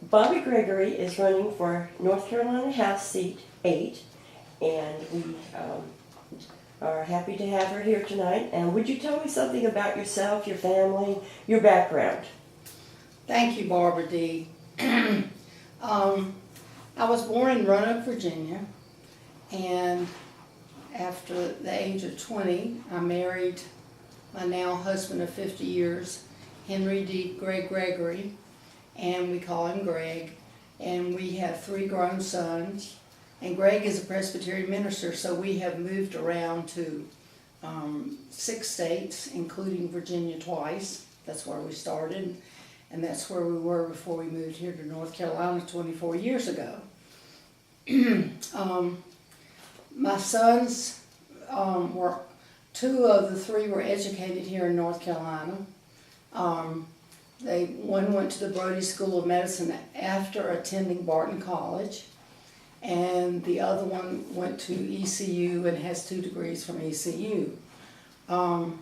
Bobby Gregory is running for North Carolina House Seat 8, and we are happy to have her here tonight. And would you tell me something about yourself, your family, your background? Thank you, Barbara Dee. I was born in Roanoke, Virginia, and after the age of 20, I married my now husband of 50 years, Henry D. Gregory, and we call him Greg, and we have 3 grown sons. And Greg is a Presbyterian minister, so we have moved around to 6 states, including Virginia twice. That's where we started, and that's where we were before we moved here to North Carolina 24 years ago. My sons were 2 of the 3 were educated here in North Carolina. One went to the Brody School of Medicine after attending Barton College, and the other one went to ECU and has 2 degrees from ECU. The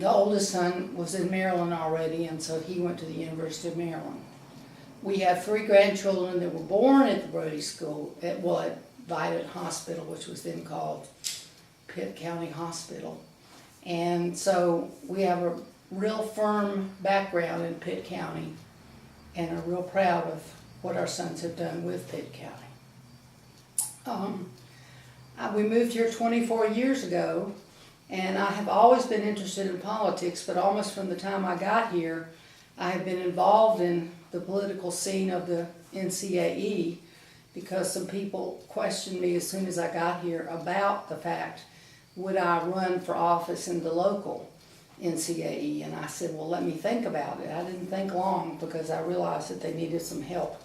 oldest son was in Maryland already, and so he went to the University of Maryland. We have 3 grandchildren that were born at the Brody School at Vidant Hospital, which was then called Pitt County Hospital. And so we have a real firm background in Pitt County and are real proud of what our sons have done with Pitt County. We moved here 24 years ago, and I have always been interested in politics, but almost from the time I got here, I have been involved in the political scene of the NCAE because some people questioned me as soon as I got here about the fact, would I run for office in the local NCAE? And I said, well, let me think about it. I didn't think long because I realized that they needed some help.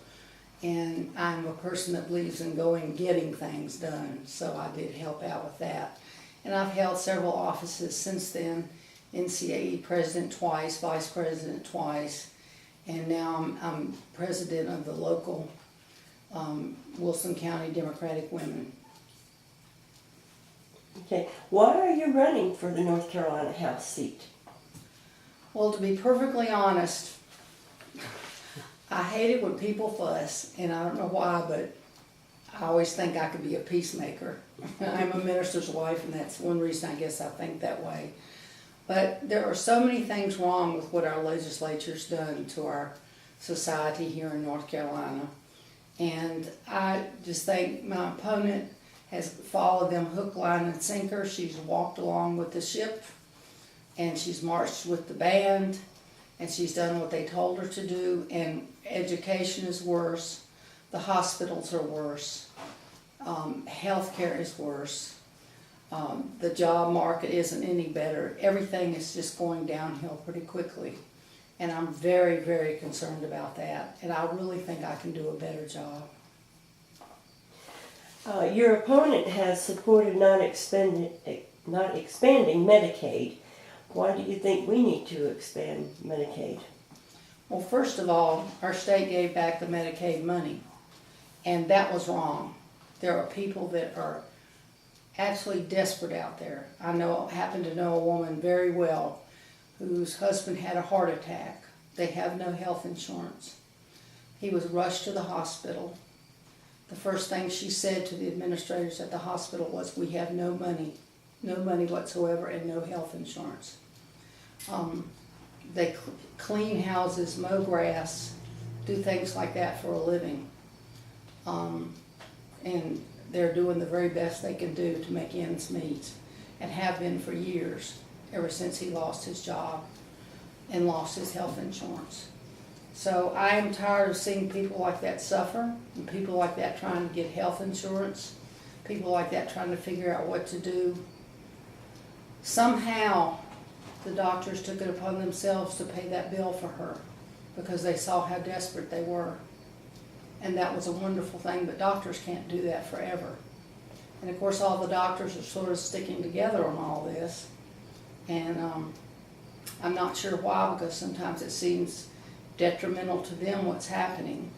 And I'm a person that believes in going and getting things done, so I did help out with that. And I've held several offices since then, NCAE president twice, vice president twice, and now I'm president of the local Wilson County Democratic Women. Okay, why are you running for the North Carolina House seat? Well, to be perfectly honest, I hate it when people fuss, and I don't know why, but I always think I could be a peacemaker. I'm a minister's wife, and that's one reason I guess I think that way. But there are so many things wrong with what our legislature's done to our society here in North Carolina. And I just think my opponent has followed them hook, line, and sinker. She's walked along with the ship, and she's marched with the band, and she's done what they told her to do, and education is worse, the hospitals are worse, healthcare is worse, the job market isn't any better. Everything is just going downhill pretty quickly, and I'm very, very concerned about that, and I really think I can do a better job. Your opponent has supported not expanding Medicaid. Why do you think we need to expand Medicaid? Well, first of all, our state gave back the Medicaid money, and that was wrong. There are people that are absolutely desperate out there. I happen to know a woman very well whose husband had a heart attack. They have no health insurance. He was rushed to the hospital. The first thing she said to the administrators at the hospital was, we have no money whatsoever, and no health insurance. They clean houses, mow grass, do things like that for a living. And they're doing the very best they can do to make ends meet, and have been for years, ever since he lost his job and lost his health insurance. So I am tired of seeing people like that suffer, and people like that trying to get health insurance, people like that trying to figure out what to do. Somehow the doctors took it upon themselves to pay that bill for her because they saw how desperate they were. And that was a wonderful thing, but doctors can't do that forever. And of course all the doctors are sort of sticking together on all this. And I'm not sure why, because sometimes it seems detrimental to them what's happening.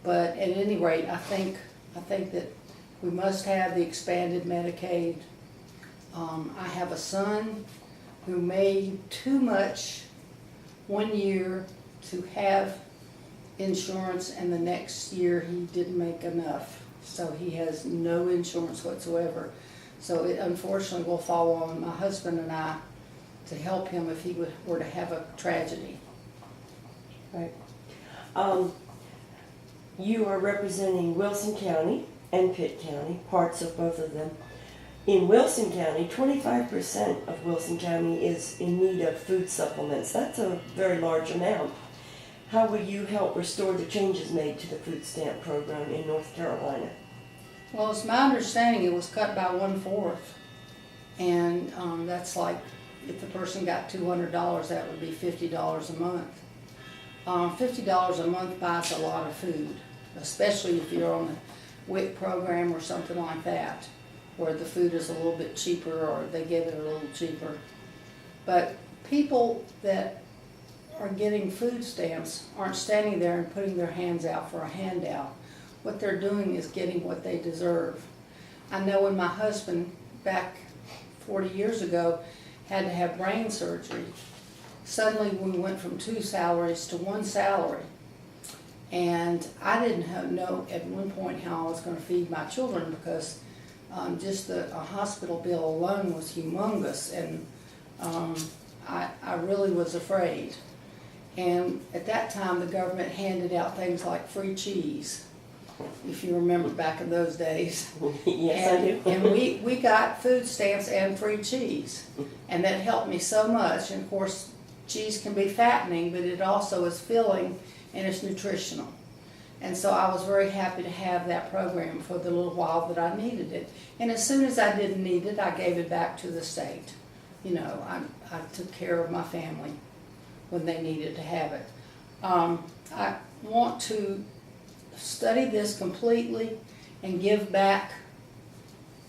But at any rate, I think that we must have the expanded Medicaid. I have a son who made too much one year to have insurance, and the next year he didn't make enough. So he has no insurance whatsoever. So it unfortunately will fall on my husband and I to help him if he were to have a tragedy. Right. You are representing Wilson County and Pitt County, parts of both of them. In Wilson County, 25% of Wilson County is in need of food supplements. That's a very large amount. How will you help restore the changes made to the food stamp program in North Carolina? Well, it's my understanding it was cut by 1/4. And that's like, if the person got $200, that would be $50 a month. $50 a month buys a lot of food, especially if you're on the WIC program or something like that, where the food is a little bit cheaper or they get it a little cheaper. But people that are getting food stamps aren't standing there and putting their hands out for a handout. What they're doing is getting what they deserve. I know when my husband, back 40 years ago, had to have brain surgery, suddenly we went from 2 salaries to 1 salary. And I didn't know at one point how I was going to feed my children, because just a hospital bill alone was humongous, and I really was afraid. And at that time the government handed out things like free cheese, if you remember back in those days. Yes, I do. And we got food stamps and free cheese, and that helped me so much. And of course, cheese can be fattening, but it also is filling and it's nutritional. And so I was very happy to have that program for the little while that I needed it. And as soon as I didn't need it, I gave it back to the state. You know, I took care of my family when they needed to have it. I want to study this completely and give back,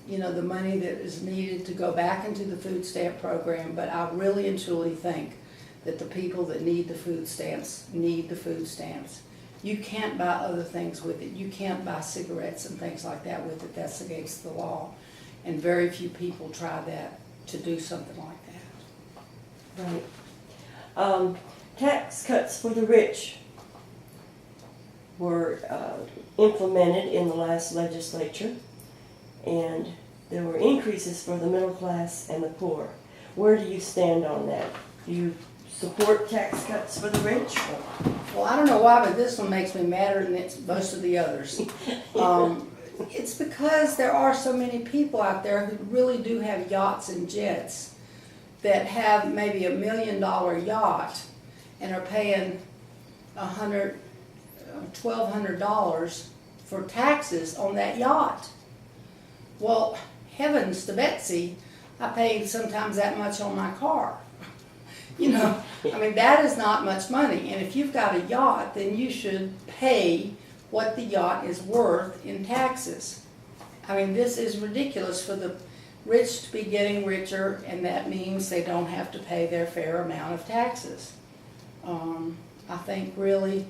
you know, the money that is needed to go back into the food stamp program. But I really and truly think that the people that need the food stamps need the food stamps. You can't buy other things with it. You can't buy cigarettes and things like that with it. That's against the law. And very few people try that, to do something like that. Right. Tax cuts for the rich were implemented in the last legislature, and there were increases for the middle class and the poor. Where do you stand on that? Do you support tax cuts for the rich? Well, I don't know why, but this one makes me madder than most of the others. It's because there are so many people out there who really do have yachts and jets, that have maybe $1 million yacht and are paying $1,200 for taxes on that yacht. Well, heavens to Betsy, I pay sometimes that much on my car. You know, I mean, that is not much money. And if you've got a yacht, then you should pay what the yacht is worth in taxes. I mean, this is ridiculous for the rich to be getting richer, and that means they don't have to pay their fair amount of taxes. I think really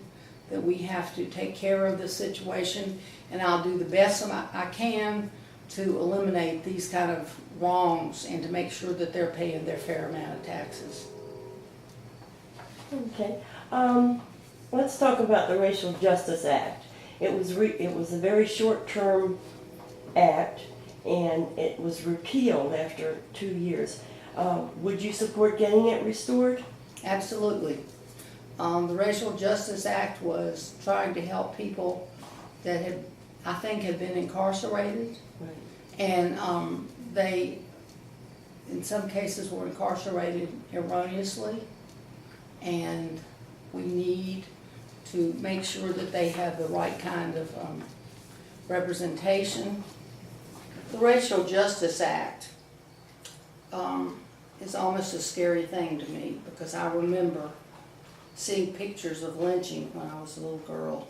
that we have to take care of this situation, and I'll do the best I can to eliminate these kind of wrongs and to make sure that they're paying their fair amount of taxes. Okay. Let's talk about the Racial Justice Act. It was a very short-term act, and it was repealed after 2 years. Would you support getting it restored? Absolutely. The Racial Justice Act was trying to help people that I think had been incarcerated. Right. And they, in some cases, were incarcerated erroneously. And we need to make sure that they have the right kind of representation. The Racial Justice Act is almost a scary thing to me, because I remember seeing pictures of lynching when I was a little girl,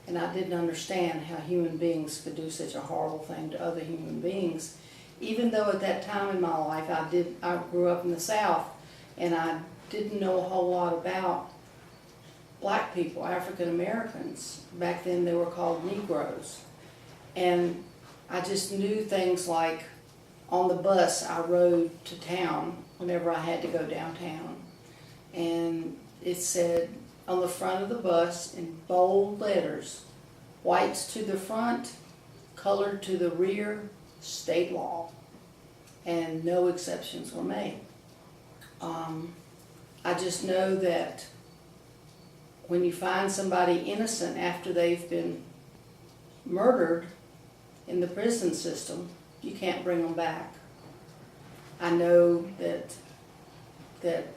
and I didn't understand how human beings could do such a horrible thing to other human beings, even though at that time in my life I grew up in the South, and I didn't know a whole lot about black people, African Americans. Back then they were called Negroes. And I just knew things like, on the bus I rode to town whenever I had to go downtown, and it said, on the front of the bus in bold letters, whites to the front, colored to the rear, state law. And no exceptions were made. I just know that when you find somebody innocent after they've been murdered in the prison system, you can't bring them back. I know that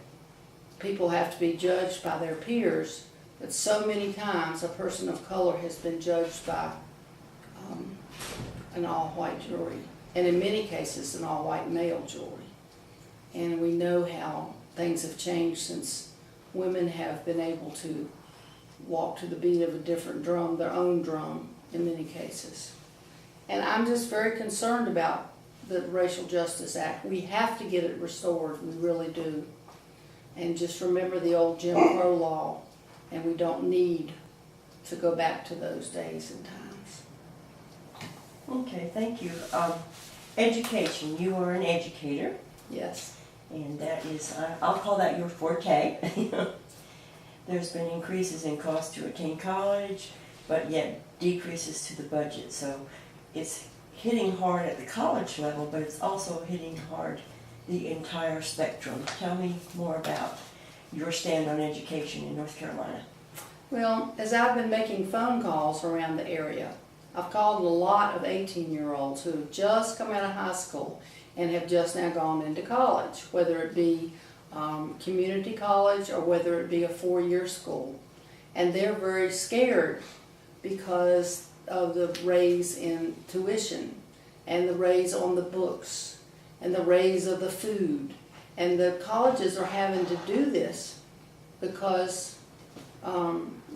people have to be judged by their peers, but so many times a person of color has been judged by an all-white jury, and in many cases an all-white male jury. And we know how things have changed since women have been able to walk to the beat of a different drum, their own drum, in many cases. And I'm just very concerned about the Racial Justice Act. We have to get it restored, we really do. And just remember the old Jim Crow law, and we don't need to go back to those days and times. Okay, thank you. Education, you are an educator, Yes. and that is, I'll call that your forte. There's been increases in cost to attend college, but yet decreases to the budget. So it's hitting hard at the college level, but it's also hitting hard the entire spectrum. Tell me more about your stand on education in North Carolina. Well, as I've been making phone calls around the area, I've called a lot of 18-year-olds who have just come out of high school and have just now gone into college, whether it be community college or whether it be a 4-year school. And they're very scared because of the raise in tuition and the raise on the books and the raise of the food. And the colleges are having to do this because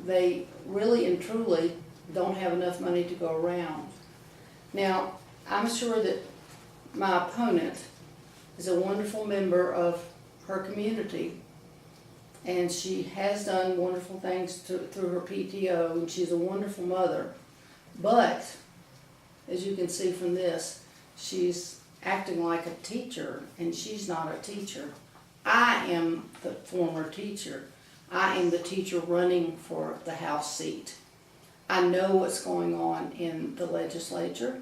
they really and truly don't have enough money to go around. Now, I'm sure that my opponent is a wonderful member of her community, and she has done wonderful things through her PTO, and she's a wonderful mother. But, as you can see from this, she's acting like a teacher, and she's not a teacher. I am the former teacher. I am the teacher running for the House seat. I know what's going on in the legislature.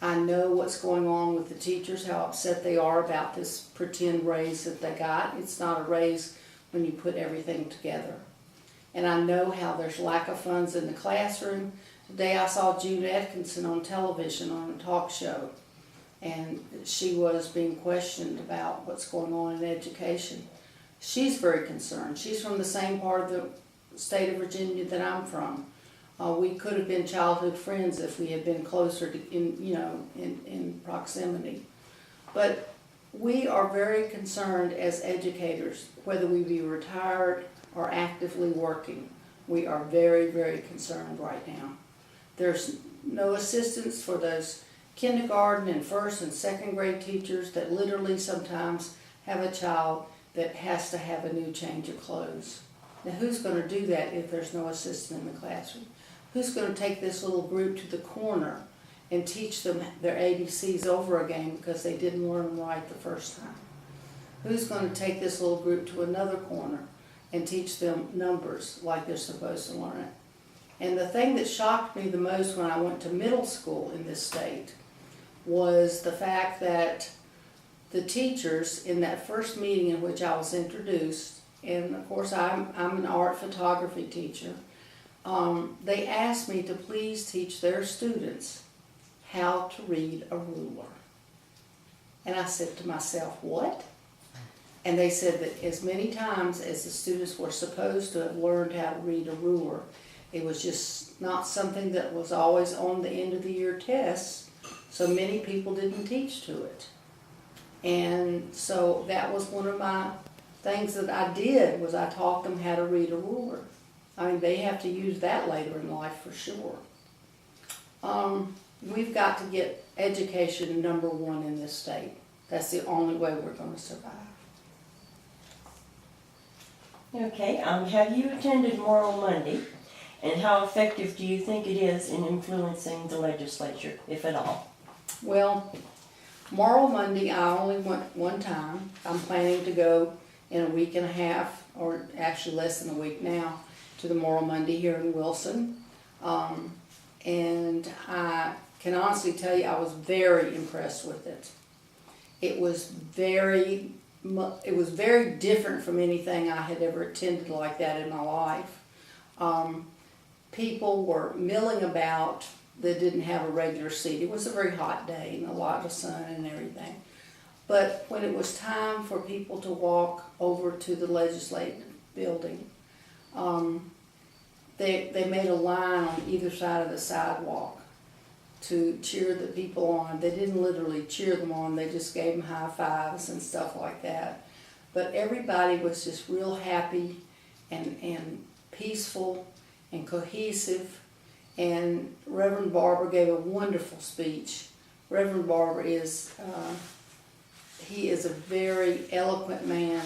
I know what's going on with the teachers, how upset they are about this pretend raise that they got. It's not a raise when you put everything together. And I know how there's lack of funds in the classroom. Today I saw June Atkinson on television on a talk show, and she was being questioned about what's going on in education. She's very concerned. She's from the same part of the state of Virginia that I'm from. We could have been childhood friends if we had been closer to, in proximity. But we are very concerned as educators, whether we be retired or actively working. We are very, very concerned right now. There's no assistance for those kindergarten and first and second grade teachers that literally sometimes have a child that has to have a new change of clothes. Now, who's going to do that if there's no assistant in the classroom? Who's going to take this little group to the corner and teach them their ABCs over again because they didn't learn them right the first time? Who's going to take this little group to another corner and teach them numbers like they're supposed to learn it? And the thing that shocked me the most when I went to middle school in this state was the fact that the teachers in that first meeting in which I was introduced, and of course I'm an art photography teacher, they asked me to please teach their students how to read a ruler. And I said to myself, what? And they said that as many times as the students were supposed to have learned how to read a ruler, it was just not something that was always on the end of the year tests, so many people didn't teach to it. And so that was one of my things that I did, was I taught them how to read a ruler. I mean, they have to use that later in life for sure. We've got to get education number one in this state. That's the only way we're going to survive. Okay, have you attended Moral Monday, and how effective do you think it is in influencing the legislature, if at all? Well, Moral Monday I only went one time. I'm planning to go in a week and a half or actually less than a week now, to the Moral Monday here in Wilson. And I can honestly tell you I was very impressed with it. It was very different from anything I had ever attended like that in my life. People were milling about that didn't have a regular seat. It was a very hot day and a lot of sun and everything. But when it was time for people to walk over to the legislative building, they made a line on either side of the sidewalk to cheer the people on. They didn't literally cheer them on, they just gave them high fives and stuff like that. But everybody was just real happy and peaceful and cohesive. And Reverend Barbara gave a wonderful speech. Reverend Barbara he is a very eloquent man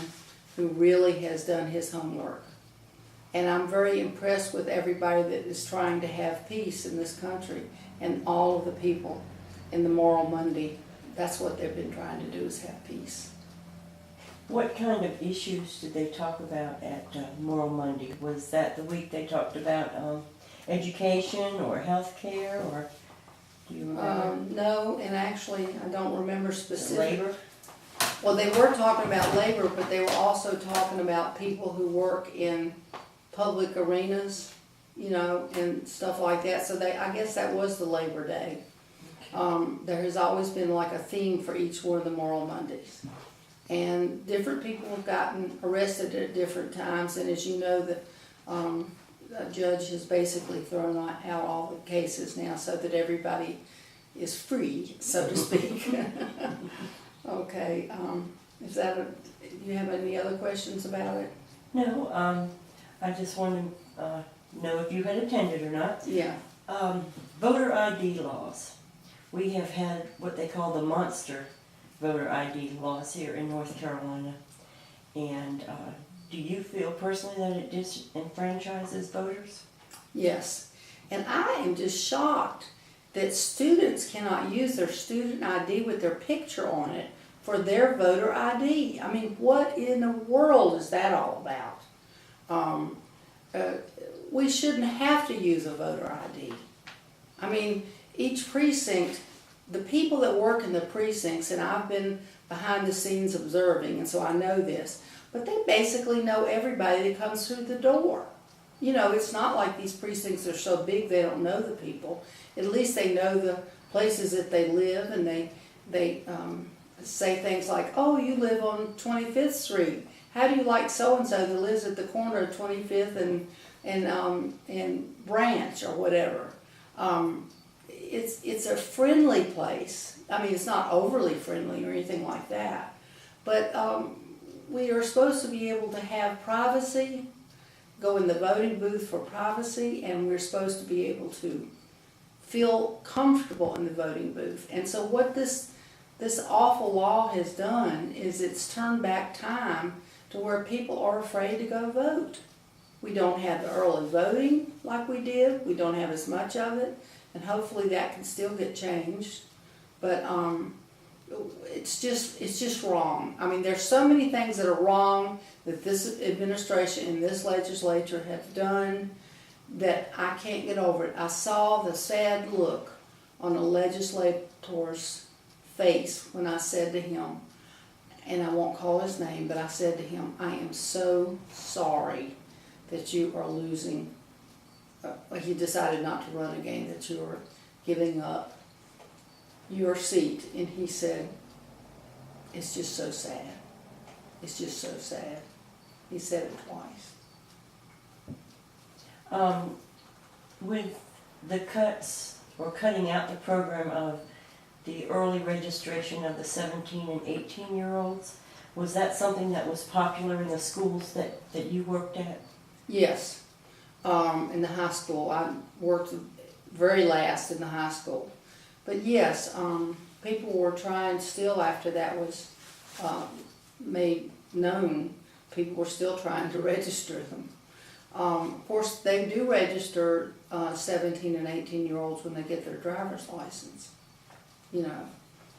who really has done his homework. And I'm very impressed with everybody that is trying to have peace in this country, and all of the people in the Moral Monday. That's what they've been trying to do, is have peace. What kind of issues did they talk about at Moral Monday? Was that the week they talked about education or health care, or do you remember? No, and actually I don't remember specifically. Labor? Well, they were talking about labor, but they were also talking about people who work in public arenas, and stuff like that. So I guess that was the Labor Day. There has always been like a theme for each one of the Moral Mondays. And different people have gotten arrested at different times, and as you know, the judge has basically thrown out all the cases now so that everybody is free, so to speak. Okay, do you have any other questions about it? No, I just wanted to know if you had attended or not. Yeah. Voter ID laws. We have had what they call the monster voter ID laws here in North Carolina. And do you feel personally that it disenfranchises voters? Yes. And I am just shocked that students cannot use their student ID with their picture on it for their voter ID. I mean, what in the world is that all about? We shouldn't have to use a voter ID. I mean, each precinct, the people that work in the precincts, and I've been behind the scenes observing, and so I know this, but they basically know everybody that comes through the door. It's not like these precincts are so big they don't know the people. At least they know the places that they live, and they say things like, oh, you live on 25th Street. How do you like so-and-so that lives at the corner of 25th and Branch or whatever? It's a friendly place. I mean, it's not overly friendly or anything like that. But we are supposed to be able to have privacy, go in the voting booth for privacy, and we're supposed to be able to feel comfortable in the voting booth. And so what this awful law has done is it's turned back time to where people are afraid to go vote. We don't have the early voting like we did. We don't have as much of it, and hopefully that can still get changed. But it's just wrong. I mean, there's so many things that are wrong that this administration and this legislature have done that I can't get over it. I saw the sad look on a legislator's face when I said to him, and I won't call his name, but I said to him, I am so sorry that you are losing, he decided not to run again, that you are giving up your seat. And he said, it's just so sad. It's just so sad. He said it twice. With the cuts, or cutting out the program of the early registration of the 17 and 18-year-olds, was that something that was popular in the schools that you worked at? Yes. In the high school. I worked very last in the high school. But yes, people were trying still after that was made known, people were still trying to register them. Of course, they do register 17 and 18-year-olds when they get their driver's license,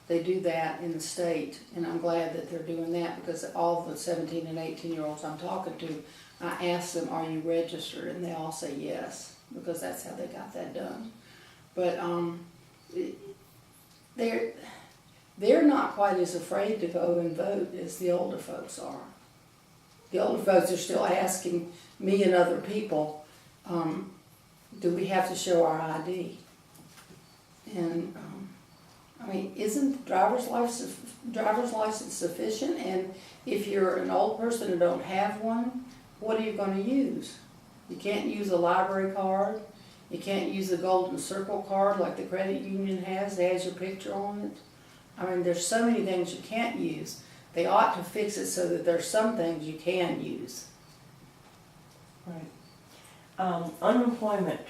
They do that in the state, and I'm glad that they're doing that, because all the 17 and 18-year-olds I'm talking to, I ask them, are you registered? And they all say yes, because that's how they got that done. But they're not quite as afraid to go and vote as the older folks are. The older folks are still asking me and other people, do we have to show our ID? And I mean, isn't the driver's license sufficient? And if you're an old person and don't have one, what are you going to use? You can't use a library card. You can't use the Golden Circle card like the credit union has. It has your picture on it. I mean, there's so many things you can't use. They ought to fix it so that there's some things you can use. Right. Unemployment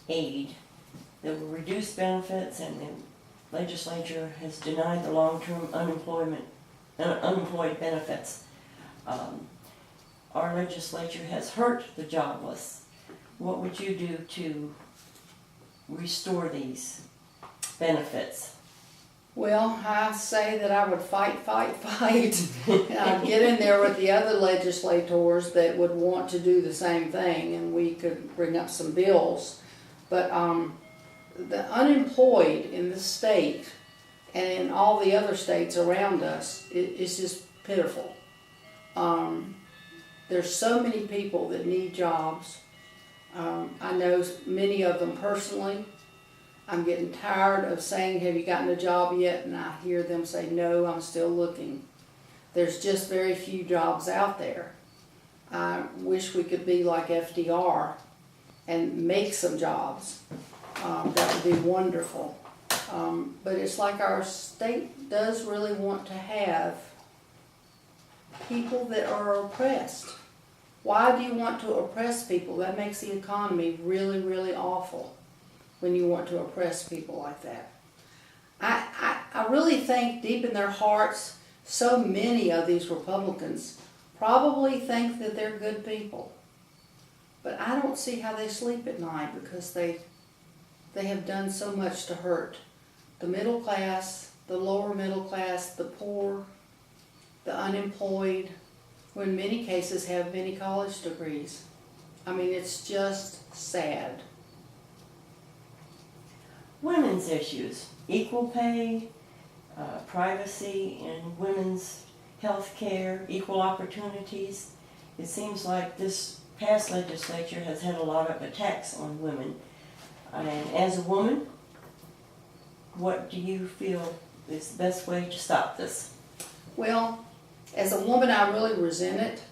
aid that will reduce benefits, and the legislature has denied the long-term unemployed benefits. Our legislature has hurt the jobless. What would you do to restore these benefits? Well, I say that I would fight. And I'd get in there with the other legislators that would want to do the same thing, and we could bring up some bills. But the unemployed in the state and in all the other states around us, it's just pitiful. There's so many people that need jobs. I know many of them personally. I'm getting tired of saying, have you gotten a job yet? And I hear them say, no, I'm still looking. There's just very few jobs out there. I wish we could be like FDR and make some jobs. That would be wonderful. But it's like our state does really want to have people that are oppressed. Why do you want to oppress people? That makes the economy really, really awful when you want to oppress people like that. I really think deep in their hearts, so many of these Republicans probably think that they're good people. But I don't see how they sleep at night, because they have done so much to hurt the middle class, the lower middle class, the poor, the unemployed, who in many cases have many college degrees. I mean, it's just sad. Women's issues, equal pay, privacy in women's health care, equal opportunities. It seems like this past legislature has had a lot of attacks on women. And as a woman, what do you feel is the best way to stop this? Well, as a woman, I really resent it,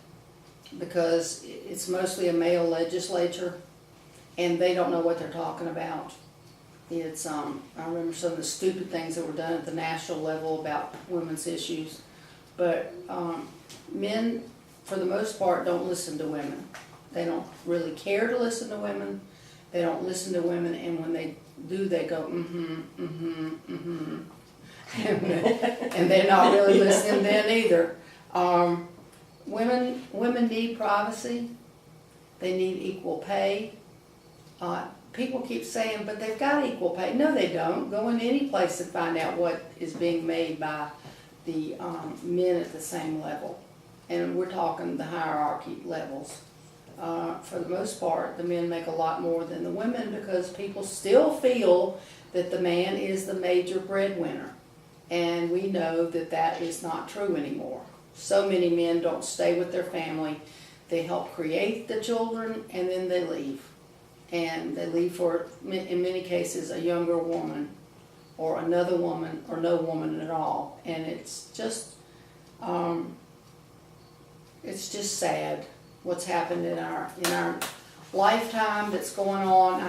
because it's mostly a male legislature, and they don't know what they're talking about. It's I remember some of the stupid things that were done at the national level about women's issues, but men, for the most part, don't listen to women. They don't really care to listen to women. They don't listen to women, and when they do, they go, and they're not really listening then either. Women need privacy. They need equal pay. People keep saying, but they've got equal pay. No, they don't. Go in any place and find out what is being made by the men at the same level. And we're talking the hierarchy levels. For the most part, the men make a lot more than the women, because people still feel that the man is the major breadwinner. And we know that that is not true anymore. So many men don't stay with their family. They help create the children, and then they leave. And they leave for, in many cases, a younger woman, or another woman, or no woman at all. And it's just sad what's happened in our lifetime that's going on.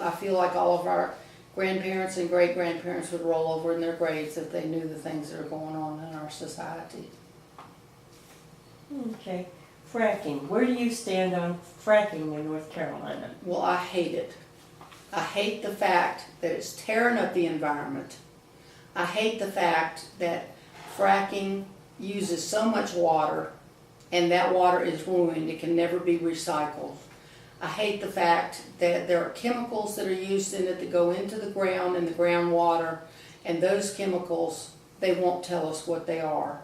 I feel like all of our grandparents and great-grandparents would roll over in their graves if they knew the things that are going on in our society. Okay. Fracking. Where do you stand on fracking in North Carolina? Well, I hate it. I hate the fact that it's tearing up the environment. I hate the fact that fracking uses so much water, and that water is ruined. It can never be recycled. I hate the fact that there are chemicals that are used in it that go into the ground and the groundwater, And those chemicals, they won't tell us what they are.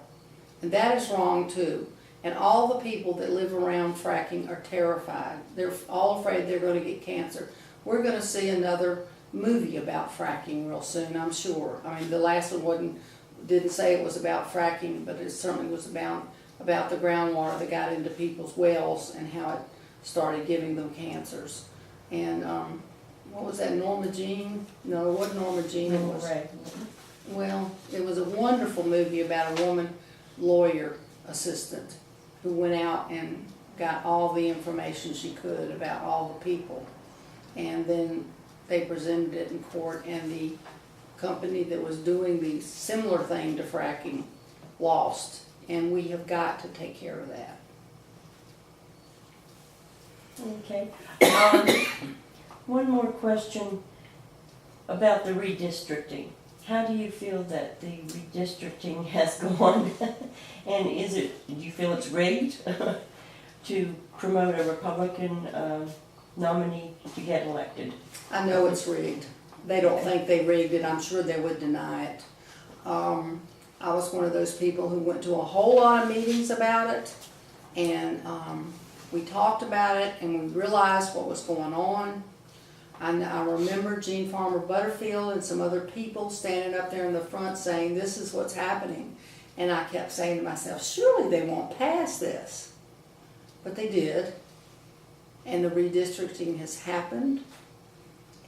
And that is wrong too. And all the people that live around fracking are terrified. They're all afraid they're going to get cancer. We're going to see another movie about fracking real soon, I'm sure. I mean, the last one didn't say it was about fracking, but it certainly was about the groundwater that got into people's wells and how it started giving them cancers. And what was that, Norma Jean? No, it wasn't Norma Jean. It was, well, it was a wonderful movie about a woman lawyer assistant who went out and got all the information she could about all the people. And then they presented it in court, and the company that was doing the similar thing to fracking lost. And we have got to take care of that. Okay. One more question about the redistricting. How do you feel that the redistricting has gone? And do you feel it's rigged to promote a Republican nominee to get elected? I know it's rigged. They don't think they rigged it. I'm sure they would deny it. I was one of those people who went to a whole lot of meetings about it, and we talked about it, and we realized what was going on. I remember Gene Farmer Butterfield and some other people standing up there in the front saying, this is what's happening. And I kept saying to myself, surely they won't pass this. But they did. And the redistricting has happened.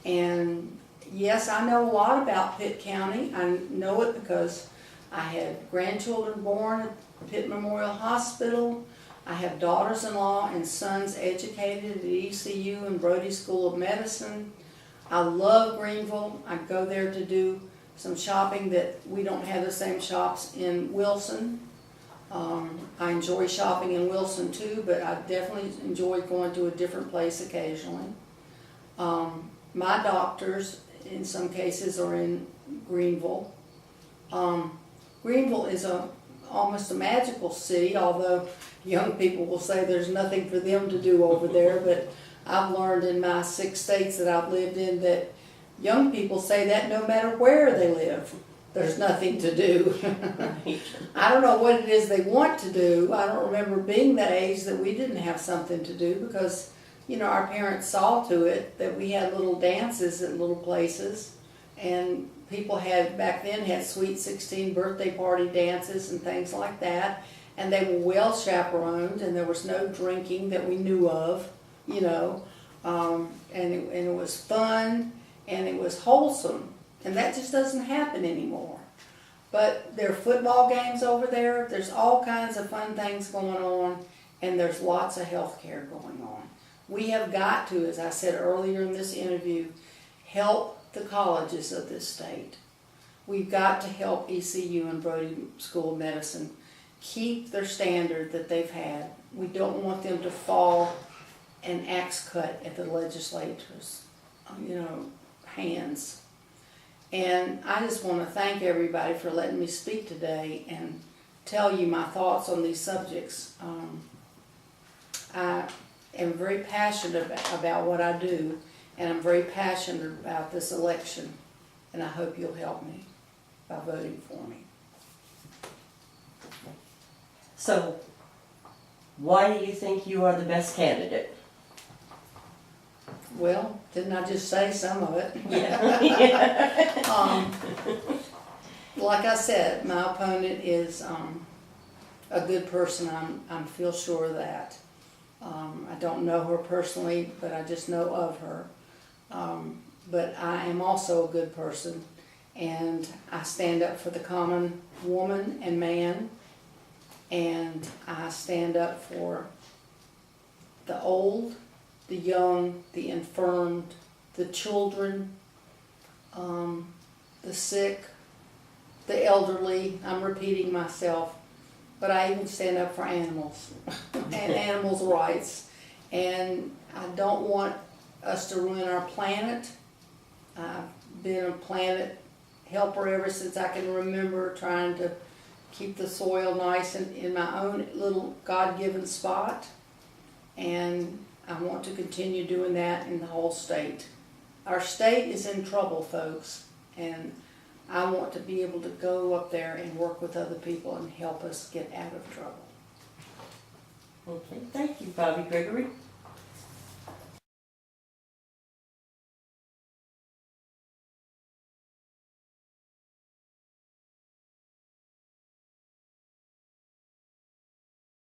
And yes, I know a lot about Pitt County. I know it because I had grandchildren born at Pitt Memorial Hospital. I have daughters-in-law and sons educated at ECU and Brody School of Medicine. I love Greenville. I go there to do some shopping that we don't have the same shops in Wilson. I enjoy shopping in Wilson too, but I definitely enjoy going to a different place occasionally. My doctors, in some cases, are in Greenville. Greenville is almost a magical city, although young people will say there's nothing for them to do over there, but I've learned in my 6 states that I've lived in that young people say that no matter where they live, there's nothing to do. I don't know what it is they want to do. I don't remember being that age that we didn't have something to do because, you know, our parents saw to it that we had little dances at little places, and people back then had Sweet 16 birthday party dances and things like that, and they were well chaperoned, and there was no drinking that we knew of, you know, and it was fun, and it was wholesome, and that just doesn't happen anymore. But there are football games over there, there's all kinds of fun things going on, and there's lots of health care going on. We have got to, as I said earlier in this interview, help the colleges of this state. We've got to help ECU and Brody School of Medicine keep their standard that they've had. We don't want them to fall an axe cut at the legislators, hands. And I just want to thank everybody for letting me speak today and tell you my thoughts on these subjects. I am very passionate about what I do, and I'm very passionate about this election, and I hope you'll help me by voting for me. So, why do you think you are the best candidate? Well, didn't I just say some of it? Yeah. Like I said, my opponent is a good person. I feel sure of that. I don't know her personally, but I just know of her. But I am also a good person, and I stand up for the common woman and man, and I stand up for the old, the young, the infirmed, the children, the sick, the elderly. I'm repeating myself, but I even stand up for animals and animals' rights. And I don't want us to ruin our planet. I've been a planet helper ever since I can remember, trying to keep the soil nice in my own little God-given spot. And I want to continue doing that in the whole state. Our state is in trouble, folks, and I want to be able to go up there and work with other people and help us get out of trouble. Okay, thank you, Bobby Gregory.